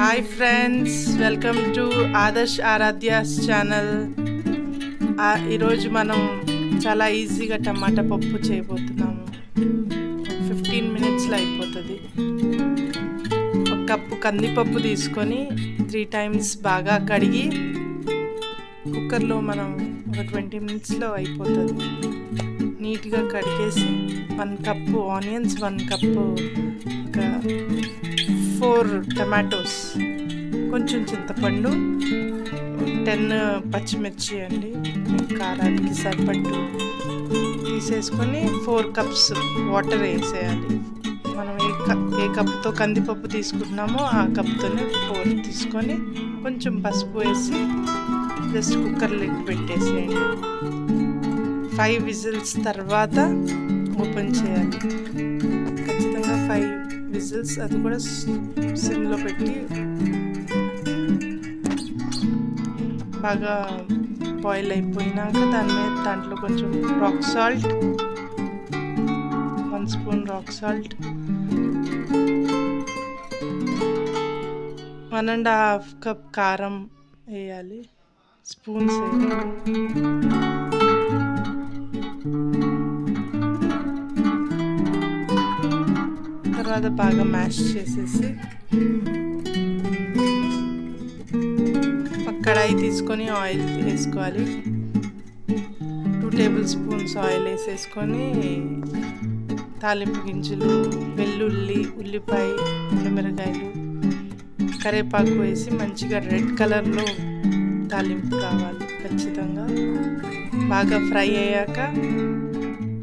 Hi friends, welcome to Adarsh Aradhya's channel. ఈరోజు మనం చాలా ఈజీగా టమాటా పప్పు చేయబోతున్నాము. 15 మినిట్స్లో అయిపోతుంది. ఒక కప్పు కందిపప్పు తీసుకొని 3 times బాగా కడిగి కుక్కర్లో మనం ఒక 20 మినిట్స్లో అయిపోతుంది. నీట్గా కడిగేసి 1 కప్పు ఆనియన్స్, 1 కప్పు ఒక 4 టమాటోస్, కొంచెం చింతపండు, 10 పచ్చిమిర్చి అండి, కారానికి సరిపడ్డు తీసేసుకొని 4 cups వాటర్ వేసేయాలి. మనం ఏ కప్పుతో కందిపప్పు తీసుకుంటున్నామో ఆ కప్తోనే 4 తీసుకొని కొంచెం పసుపు వేసి జస్ట్ కుక్కర్ లిడ్ పెట్టేసేయండి. 5 విజిల్స్ తర్వాత ఓపెన్ చేయాలి. ఖచ్చితంగా 5 విజిల్స్, అది కూడా సిమ్లో పెట్టి బాగా బాయిల్ అయిపోయినాక దాంట్లో కొంచెం rock salt, 1 spoon rock salt, 1.5 cup కారం వేయాలి, స్పూన్స్ వేయాలి. తర్వాత బాగా మ్యాష్ చేసేసి ఒక కడాయి తీసుకొని ఆయిల్ వేసుకోవాలి. 2 tablespoons ఆయిల్ వేసేసుకొని తాలింపు గింజలు, వెల్లుల్లి, ఉల్లిపాయ, ఎండుమిరకాయలు, కరివేపాకు వేసి మంచిగా రెడ్ కలర్లో తాలింపు కావాలి. ఖచ్చితంగా బాగా ఫ్రై అయ్యాక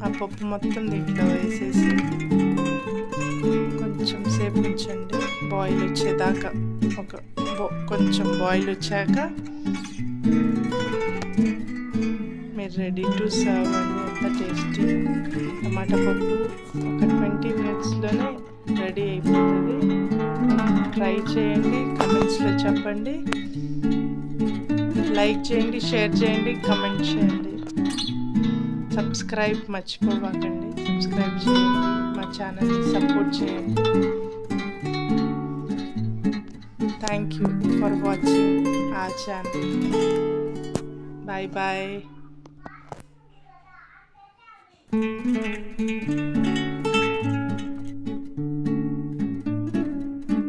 ఆ పప్పు మొత్తం దీంట్లో వేసేసి కొంచెం సేపు ఉంచండి, బాయిల్ వచ్చేదాకా. కొంచెం బాయిల్ వచ్చాక మీరు రెడీ టు సర్వ్ అండి. ఎంత టేస్టీ టమాటా పప్పు ఒక 20 మినిట్స్లోనే రెడీ అయిపోతుంది. ట్రై చేయండి, కమెంట్స్లో చెప్పండి, లైక్ చేయండి, షేర్ చేయండి, కమెంట్ చేయండి. సబ్స్క్రైబ్ మర్చిపోవాకండి, సబ్స్క్రైబ్ చేయండి, మా ఛానల్ని సపోర్ట్ చేయండి. Thank you for watching our channel. Bye bye.